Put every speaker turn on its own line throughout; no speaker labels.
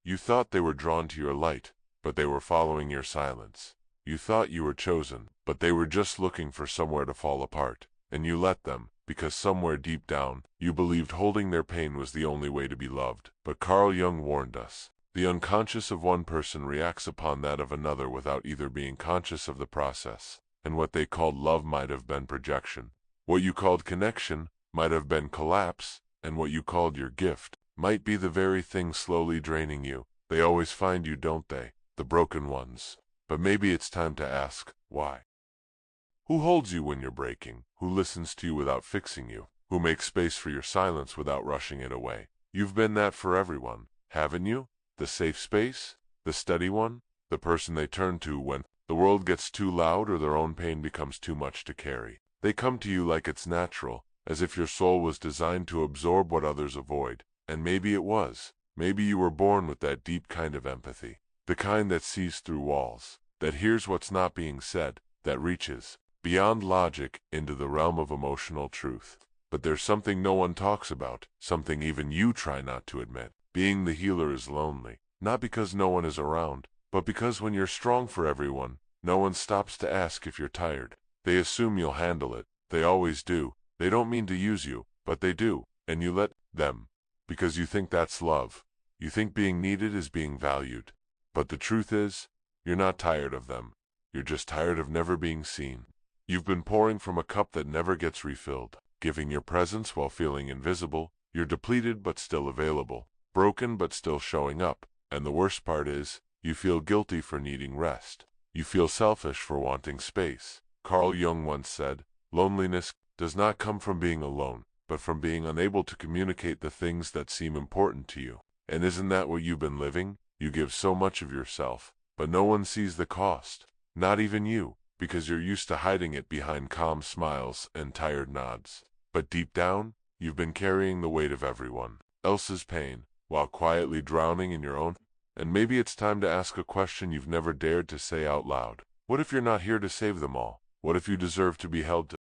You thought they were drawn to your light, but they were following your silence. You thought you were chosen, but they were just looking for somewhere to fall apart. And you let them, because somewhere deep down, you believed holding their pain was the only way to be loved. But Carl Jung warned us. The unconscious of one person reacts upon that of another without either being conscious of the process, and what they called love might have been projection. What you called connection might have been collapse, and what you called your gift might be the very thing slowly draining you. They always find you, don't they? The broken ones. But maybe it's time to ask, why? Who holds you when you're breaking? Who listens to you without fixing you? Who makes space for your silence without rushing it away? You've been that for everyone, haven't you? The safe space? The steady one? The person they turn to when the world gets too loud or their own pain becomes too much to carry. They come to you like it's natural, as if your soul was designed to absorb what others avoid. And maybe it was. Maybe you were born with that deep kind of empathy. The kind that sees through walls, that hears what's not being said, that reaches beyond logic into the realm of emotional truth. But there's something no one talks about, something even you try not to admit. Being the healer is lonely, not because no one is around, but because when you're strong for everyone, no one stops to ask if you're tired. They assume you'll handle it. They always do. They don't mean to use you, but they do, and you let them. Because you think that's love. You think being needed is being valued. But the truth is, you're not tired of them. You're just tired of never being seen. You've been pouring from a cup that never gets refilled, giving your presence while feeling invisible. You're depleted but still available, broken but still showing up. And the worst part is, you feel guilty for needing rest. You feel selfish for wanting space. Carl Jung once said, loneliness does not come from being alone, but from being unable to communicate the things that seem important to you. And isn't that what you've been living? You give so much of yourself, but no one sees the cost. Not even you, because you're used to hiding it behind calm smiles and tired nods. But deep down, you've been carrying the weight of everyone else's pain, while quietly drowning in your own. And maybe it's time to ask a question you've never dared to say out loud. What if you're not here to save them all? What if you deserve to be held to?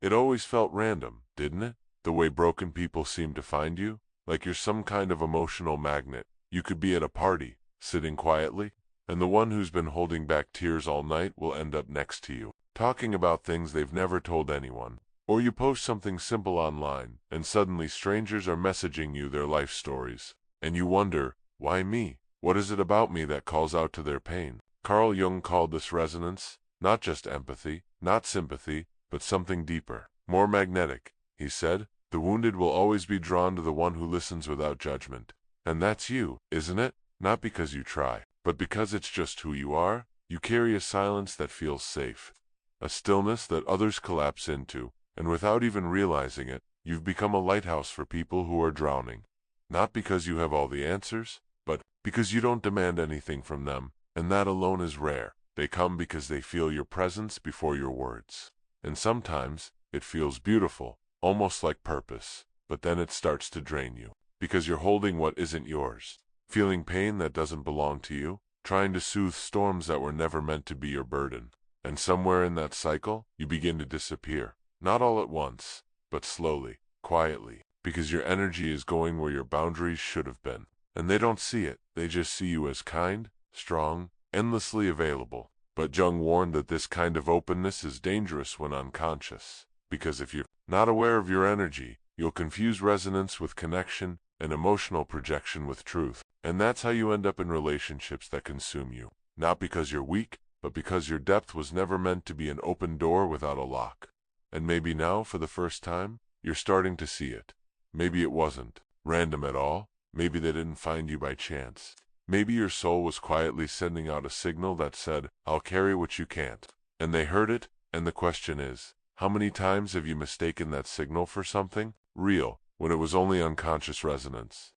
It always felt random, didn't it? The way broken people seem to find you? Like you're some kind of emotional magnet. You could be at a party, sitting quietly, and the one who's been holding back tears all night will end up next to you, talking about things they've never told anyone. Or you post something simple online, and suddenly strangers are messaging you their life stories. And you wonder, why me? What is it about me that calls out to their pain? Carl Jung called this resonance, not just empathy, not sympathy, but something deeper, more magnetic. He said, the wounded will always be drawn to the one who listens without judgment. And that's you, isn't it? Not because you try, but because it's just who you are. You carry a silence that feels safe, a stillness that others collapse into, and without even realizing it, you've become a lighthouse for people who are drowning. Not because you have all the answers, but because you don't demand anything from them, and that alone is rare. They come because they feel your presence before your words. And sometimes, it feels beautiful, almost like purpose, but then it starts to drain you, because you're holding what isn't yours, feeling pain that doesn't belong to you, trying to soothe storms that were never meant to be your burden. And somewhere in that cycle, you begin to disappear, not all at once, but slowly, quietly, because your energy is going where your boundaries should have been. And they don't see it, they just see you as kind, strong, endlessly available. But Jung warned that this kind of openness is dangerous when unconscious, because if you're not aware of your energy, you'll confuse resonance with connection and emotional projection with truth. And that's how you end up in relationships that consume you. Not because you're weak, but because your depth was never meant to be an open door without a lock. And maybe now, for the first time, you're starting to see it. Maybe it wasn't random at all. Maybe they didn't find you by chance. Maybe your soul was quietly sending out a signal that said, I'll carry what you can't. And they heard it, and the question is, how many times have you mistaken that signal for something real, when it was only unconscious resonance?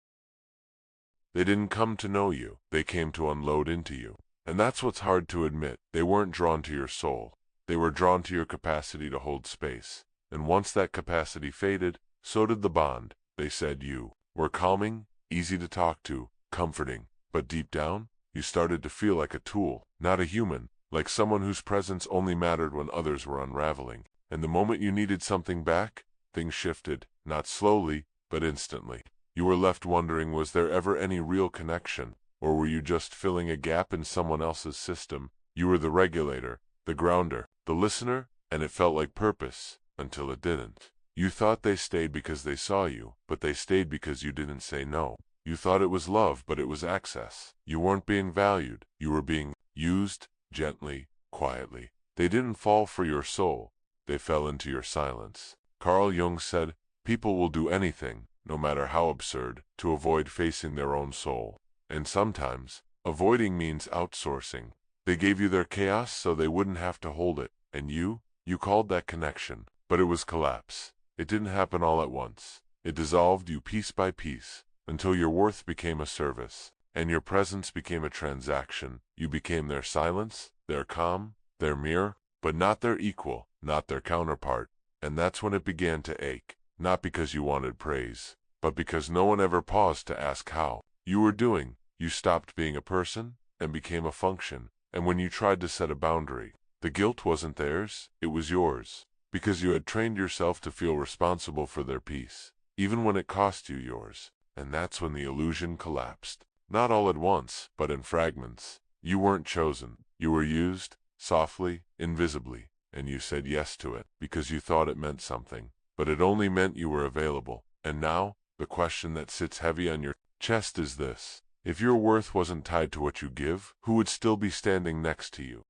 They didn't come to know you, they came to unload into you. And that's what's hard to admit. They weren't drawn to your soul. They were drawn to your capacity to hold space. And once that capacity faded, so did the bond. They said you were calming, easy to talk to, comforting. But deep down, you started to feel like a tool, not a human, like someone whose presence only mattered when others were unraveling. And the moment you needed something back, things shifted, not slowly, but instantly. You were left wondering, was there ever any real connection, or were you just filling a gap in someone else's system? You were the regulator, the grounder, the listener, and it felt like purpose, until it didn't. You thought they stayed because they saw you, but they stayed because you didn't say no. You thought it was love, but it was access. You weren't being valued. You were being used, gently, quietly. They didn't fall for your soul. They fell into your silence. Carl Jung said, people will do anything, no matter how absurd, to avoid facing their own soul. And sometimes, avoiding means outsourcing. They gave you their chaos so they wouldn't have to hold it. And you called that connection. But it was collapse. It didn't happen all at once. It dissolved you piece by piece, until your worth became a service, and your presence became a transaction. You became their silence, their calm, their mirror, but not their equal, not their counterpart. And that's when it began to ache, not because you wanted praise, but because no one ever paused to ask how you were doing. You stopped being a person and became a function. And when you tried to set a boundary, the guilt wasn't theirs, it was yours, because you had trained yourself to feel responsible for their peace, even when it cost you yours. And that's when the illusion collapsed. Not all at once, but in fragments. You weren't chosen. You were used, softly, invisibly, and you said yes to it, because you thought it meant something. But it only meant you were available. And now, the question that sits heavy on your chest is this. If your worth wasn't tied to what you give, who would still be standing next to you?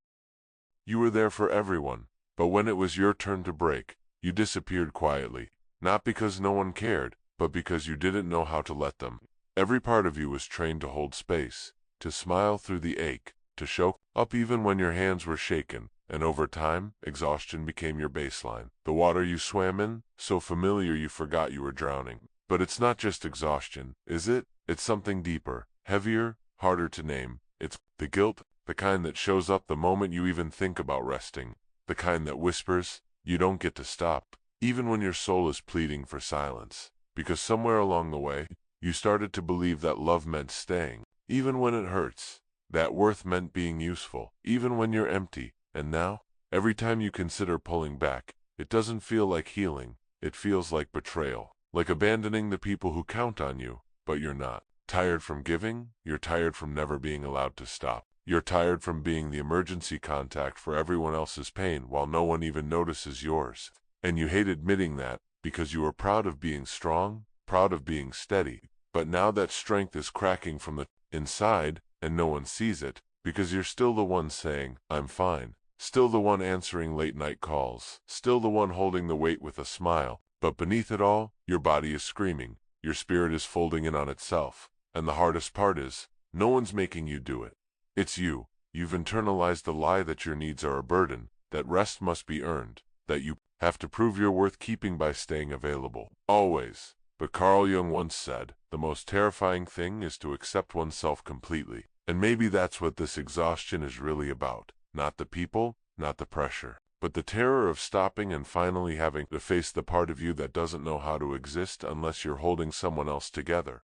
You were there for everyone, but when it was your turn to break, you disappeared quietly, not because no one cared, but because you didn't know how to let them. Every part of you was trained to hold space, to smile through the ache, to show up even when your hands were shaken, and over time, exhaustion became your baseline. The water you swam in, so familiar you forgot you were drowning. But it's not just exhaustion, is it? It's something deeper, heavier, harder to name. It's the guilt, the kind that shows up the moment you even think about resting, the kind that whispers, you don't get to stop, even when your soul is pleading for silence. Because somewhere along the way, you started to believe that love meant staying, even when it hurts, that worth meant being useful, even when you're empty. And now, every time you consider pulling back, it doesn't feel like healing, it feels like betrayal, like abandoning the people who count on you, but you're not. Tired from giving, you're tired from never being allowed to stop. You're tired from being the emergency contact for everyone else's pain while no one even notices yours. And you hate admitting that, because you were proud of being strong, proud of being steady. But now that strength is cracking from the inside, and no one sees it, because you're still the one saying, I'm fine. Still the one answering late-night calls. Still the one holding the weight with a smile. But beneath it all, your body is screaming. Your spirit is folding in on itself. And the hardest part is, no one's making you do it. It's you. You've internalized the lie that your needs are a burden, that rest must be earned, that you have to prove your worth keeping by staying available. Always. But Carl Jung once said, the most terrifying thing is to accept oneself completely. And maybe that's what this exhaustion is really about. Not the people, not the pressure, but the terror of stopping and finally having to face the part of you that doesn't know how to exist unless you're holding someone else together.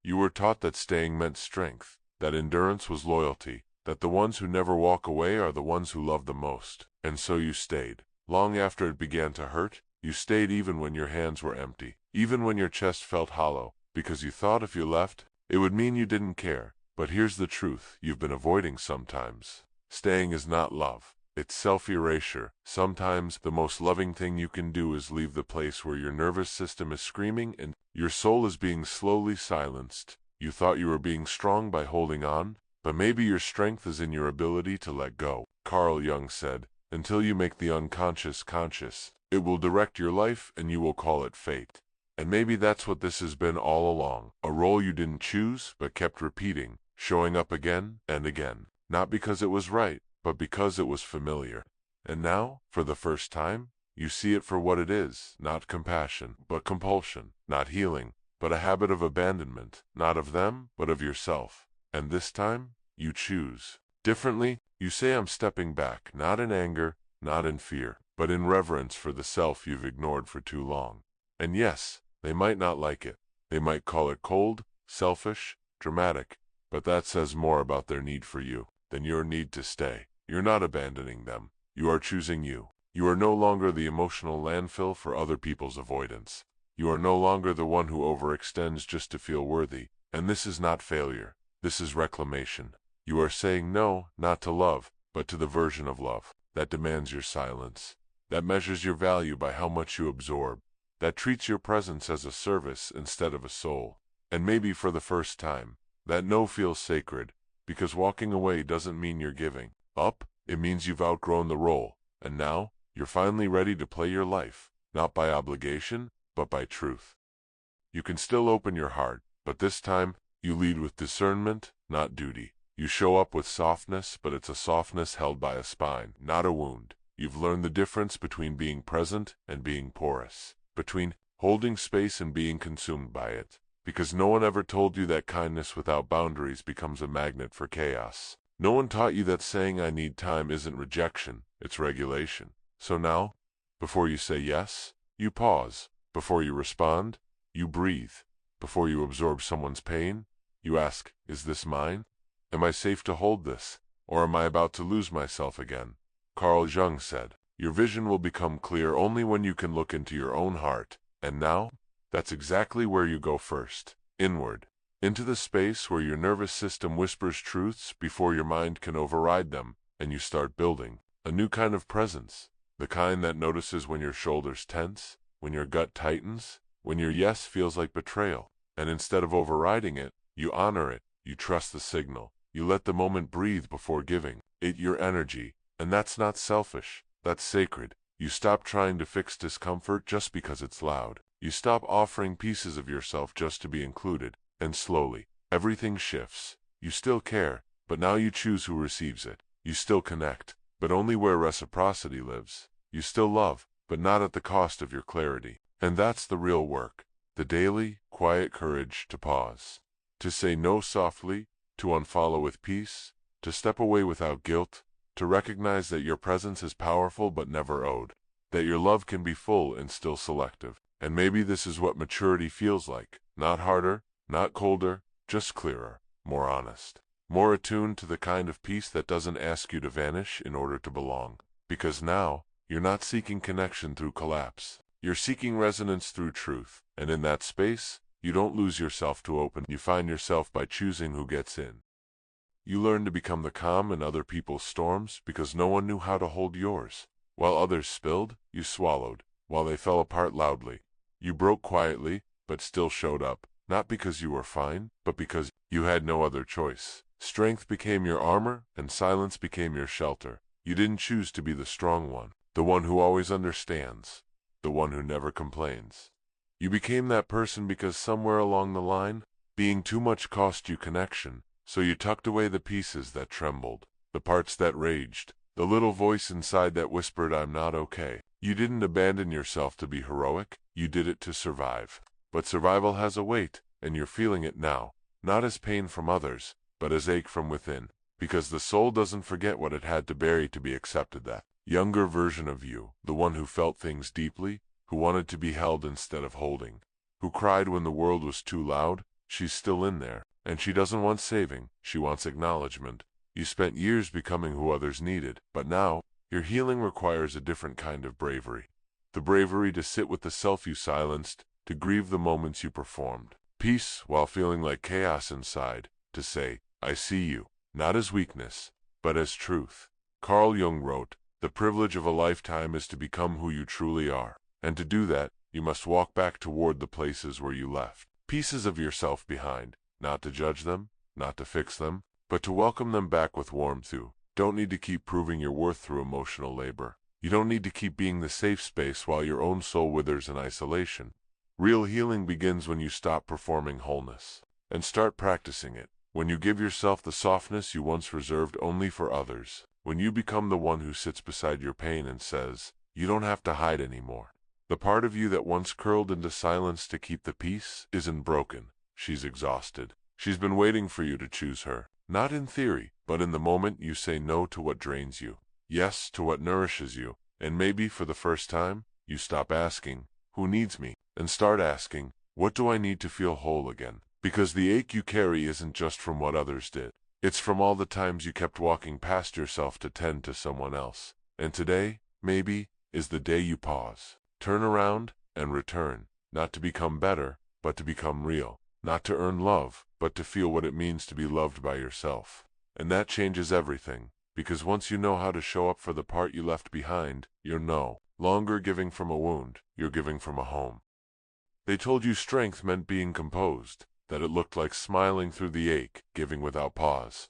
You were taught that staying meant strength, that endurance was loyalty, that the ones who never walk away are the ones who love the most. And so you stayed. Long after it began to hurt, you stayed even when your hands were empty, even when your chest felt hollow, because you thought if you left, it would mean you didn't care. But here's the truth you've been avoiding sometimes. Staying is not love. It's self-erasure. Sometimes the most loving thing you can do is leave the place where your nervous system is screaming and your soul is being slowly silenced. You thought you were being strong by holding on, but maybe your strength is in your ability to let go. Carl Jung said, until you make the unconscious conscious, it will direct your life and you will call it fate. And maybe that's what this has been all along. A role you didn't choose but kept repeating, showing up again and again. Not because it was right, but because it was familiar. And now, for the first time, you see it for what it is, not compassion, but compulsion, not healing, but a habit of abandonment, not of them, but of yourself. And this time, you choose. Differently, you say I'm stepping back, not in anger, not in fear, but in reverence for the self you've ignored for too long. And yes, they might not like it. They might call it cold, selfish, dramatic, but that says more about their need for you than your need to stay. You're not abandoning them. You are choosing you. You are no longer the emotional landfill for other people's avoidance. You are no longer the one who overextends just to feel worthy. And this is not failure. This is reclamation. You are saying no, not to love, but to the version of love that demands your silence, that measures your value by how much you absorb, that treats your presence as a service instead of a soul. And maybe for the first time, that no feels sacred, because walking away doesn't mean you're giving up. It means you've outgrown the role, and now you're finally ready to play your life, not by obligation, but by truth. You can still open your heart, but this time you lead with discernment, not duty. You show up with softness, but it's a softness held by a spine, not a wound. You've learned the difference between being present and being porous, between holding space and being consumed by it, because no one ever told you that kindness without boundaries becomes a magnet for chaos. No one taught you that saying I need time isn't rejection, it's regulation. So now, before you say yes, you pause. Before you respond, you breathe. Before you absorb someone's pain, you ask, is this mine? Am I safe to hold this? Or am I about to lose myself again? Carl Jung said, your vision will become clear only when you can look into your own heart. And now, that's exactly where you go first, inward. Into the space where your nervous system whispers truths before your mind can override them, and you start building a new kind of presence, the kind that notices when your shoulders tense, when your gut tightens, when your yes feels like betrayal, and instead of overriding it, you honor it, you trust the signal, you let the moment breathe before giving it your energy, and that's not selfish, that's sacred. You stop trying to fix discomfort just because it's loud. You stop offering pieces of yourself just to be included. And slowly, everything shifts. You still care, but now you choose who receives it. You still connect, but only where reciprocity lives. You still love, but not at the cost of your clarity. And that's the real work, the daily, quiet courage to pause, to say no softly, to unfollow with peace, to step away without guilt, to recognize that your presence is powerful but never owed, that your love can be full and still selective. And maybe this is what maturity feels like, not harder, not colder, just clearer, more honest, more attuned to the kind of peace that doesn't ask you to vanish in order to belong. Because now, you're not seeking connection through collapse. You're seeking resonance through truth. And in that space, you don't lose yourself to open. You find yourself by choosing who gets in. You learn to become the calm in other people's storms because no one knew how to hold yours. While others spilled, you swallowed. While they fell apart loudly, you broke quietly, but still showed up. Not because you were fine, but because you had no other choice. Strength became your armor, and silence became your shelter. You didn't choose to be the strong one, the one who always understands, the one who never complains. You became that person because somewhere along the line, being too much cost you connection, so you tucked away the pieces that trembled, the parts that raged, the little voice inside that whispered, I'm not okay. You didn't abandon yourself to be heroic, you did it to survive. But survival has a weight, and you're feeling it now, not as pain from others, but as ache from within, because the soul doesn't forget what it had to bury to be accepted. That younger version of you, the one who felt things deeply, who wanted to be held instead of holding, who cried when the world was too loud, she's still in there, and she doesn't want saving, she wants acknowledgement. You spent years becoming who others needed, but now, your healing requires a different kind of bravery. The bravery to sit with the self you silenced, to grieve the moments you performed. Peace while feeling like chaos inside, to say, I see you, not as weakness, but as truth. Carl Jung wrote, the privilege of a lifetime is to become who you truly are. And to do that, you must walk back toward the places where you left pieces of yourself behind, not to judge them, not to fix them, but to welcome them back with warmth. You don't need to keep proving your worth through emotional labor. You don't need to keep being the safe space while your own soul withers in isolation. Real healing begins when you stop performing wholeness and start practicing it. When you give yourself the softness you once reserved only for others. When you become the one who sits beside your pain and says, you don't have to hide anymore. The part of you that once curled into silence to keep the peace isn't broken. She's exhausted. She's been waiting for you to choose her. Not in theory, but in the moment you say no to what drains you. Yes to what nourishes you. And maybe for the first time, you stop asking, who needs me? And start asking, what do I need to feel whole again? Because the ache you carry isn't just from what others did. It's from all the times you kept walking past yourself to tend to someone else. And today, maybe, is the day you pause, turn around, and return. not to become better, but to become real, not to earn love, but to feel what it means to be loved by yourself. And that changes everything, because once you know how to show up for the part you left behind, you're no longer giving from a wound, you're giving from a home. They told you strength meant being composed, that it looked like smiling through the ache, giving without pause,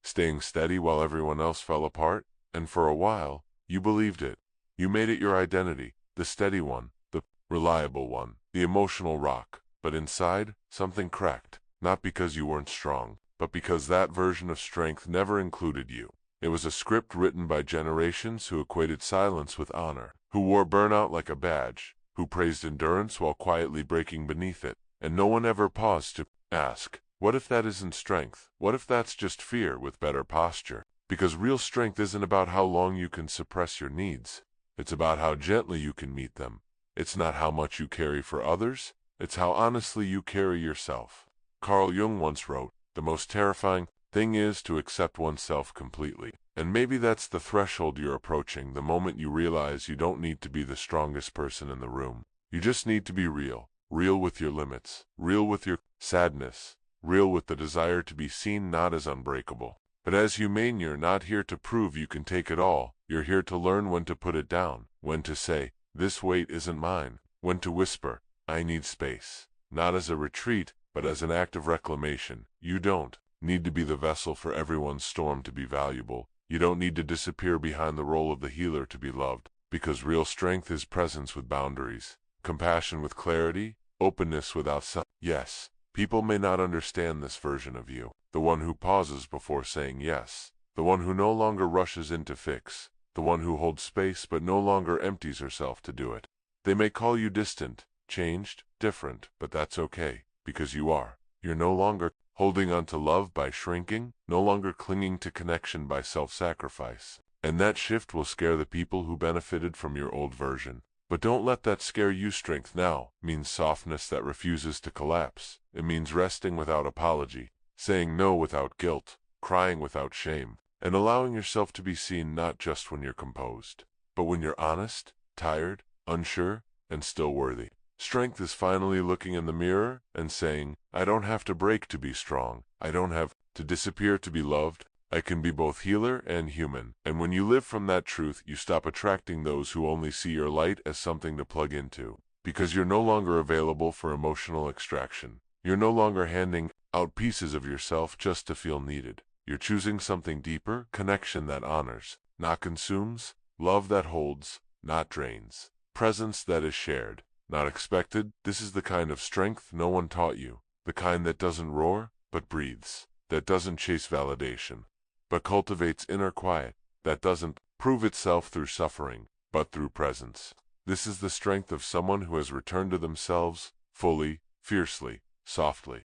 staying steady while everyone else fell apart, and for a while, you believed it. You made it your identity, the steady one, the reliable one, the emotional rock. But inside, something cracked, not because you weren't strong, but because that version of strength never included you. It was a script written by generations who equated silence with honor, who wore burnout like a badge, who praised endurance while quietly breaking beneath it. And no one ever paused to ask, what if that isn't strength? What if that's just fear with better posture? Because real strength isn't about how long you can suppress your needs. It's about how gently you can meet them. It's not how much you carry for others. It's how honestly you carry yourself. Carl Jung once wrote, the most terrifying thing is to accept oneself completely. And maybe that's the threshold you're approaching, the moment you realize you don't need to be the strongest person in the room. You just need to be real. Real with your limits. Real with your sadness. Real with the desire to be seen not as unbreakable, but as humane. You're not here to prove you can take it all. You're here to learn when to put it down, when to say, this weight isn't mine, when to whisper, I need space, not as a retreat, but as an act of reclamation. You don't need to be the vessel for everyone's storm to be valuable. You don't need to disappear behind the role of the healer to be loved, because real strength is presence with boundaries, compassion with clarity, openness without yes. People may not understand this version of you, the one who pauses before saying yes, the one who no longer rushes in to fix, the one who holds space but no longer empties herself to do it. They may call you distant, changed, different, but that's okay, because you are. You're no longer holding on to love by shrinking, no longer clinging to connection by self-sacrifice. And that shift will scare the people who benefited from your old version. But don't let that scare you. Strength now means softness that refuses to collapse. It means resting without apology, saying no without guilt, crying without shame, and allowing yourself to be seen not just when you're composed, but when you're honest, tired, unsure, and still worthy. Strength is finally looking in the mirror and saying, I don't have to break to be strong. I don't have to disappear to be loved. I can be both healer and human. And when you live from that truth, you stop attracting those who only see your light as something to plug into. Because you're no longer available for emotional extraction. You're no longer handing out pieces of yourself just to feel needed. You're choosing something deeper, connection that honors, not consumes, love that holds, not drains, presence that is shared, not expected. This is the kind of strength no one taught you, the kind that doesn't roar, but breathes, that doesn't chase validation, but cultivates inner quiet, that doesn't prove itself through suffering, but through presence. This is the strength of someone who has returned to themselves, fully, fiercely, softly.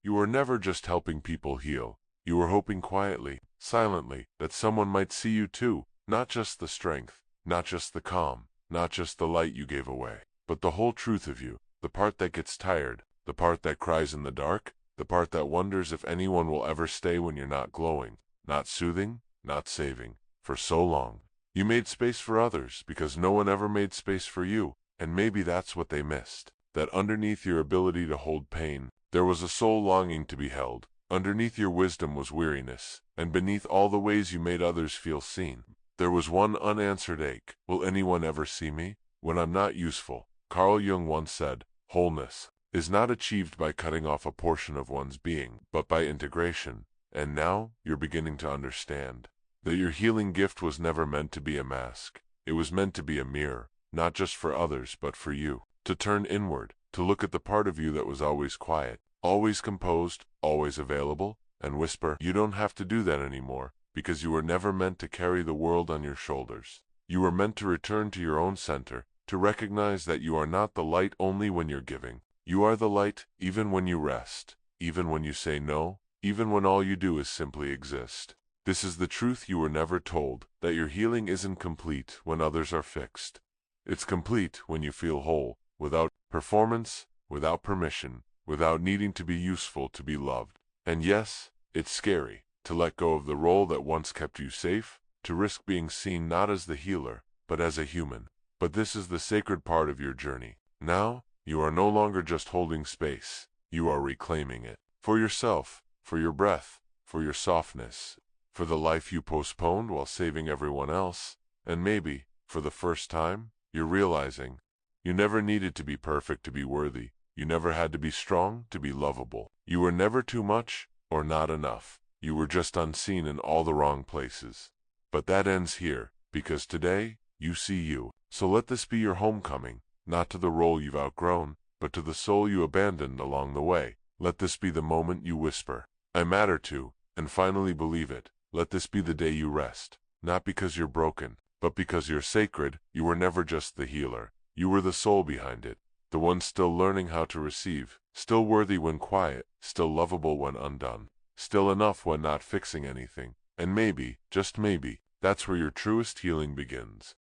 You were never just helping people heal. You were hoping quietly, silently, that someone might see you too, not just the strength, not just the calm, not just the light you gave away, but the whole truth of you, the part that gets tired, the part that cries in the dark, the part that wonders if anyone will ever stay when you're not glowing, not soothing, not saving. For so long, you made space for others because no one ever made space for you, and maybe that's what they missed. That underneath your ability to hold pain, there was a soul longing to be held. Underneath your wisdom was weariness, and beneath all the ways you made others feel seen, there was one unanswered ache. Will anyone ever see me when I'm not useful? Carl Jung once said, wholeness is not achieved by cutting off a portion of one's being, but by integration. And now, you're beginning to understand that your healing gift was never meant to be a mask. It was meant to be a mirror, not just for others but for you. To turn inward, to look at the part of you that was always quiet, always composed, always available, and whisper, you don't have to do that anymore, because you were never meant to carry the world on your shoulders. You were meant to return to your own center, to recognize that you are not the light only when you're giving. You are the light even when you rest, even when you say no, even when all you do is simply exist. This is the truth you were never told, that your healing isn't complete when others are fixed. It's complete when you feel whole, without performance, without permission, without needing to be useful to be loved. And yes, it's scary to let go of the role that once kept you safe, to risk being seen not as the healer, but as a human. But this is the sacred part of your journey. Now, you are no longer just holding space. You are reclaiming it. For yourself, for your breath, for your softness, for the life you postponed while saving everyone else, and maybe, for the first time, you're realizing you never needed to be perfect to be worthy. You never had to be strong to be lovable. You were never too much or not enough. You were just unseen in all the wrong places. But that ends here, because today, you see you. So let this be your homecoming, not to the role you've outgrown, but to the soul you abandoned along the way. Let this be the moment you whisper, I matter to, and finally believe it. Let this be the day you rest, not because you're broken, but because you're sacred. You were never just the healer. You were the soul behind it, the one still learning how to receive, still worthy when quiet, still lovable when undone, still enough when not fixing anything. And maybe, just maybe, that's where your truest healing begins.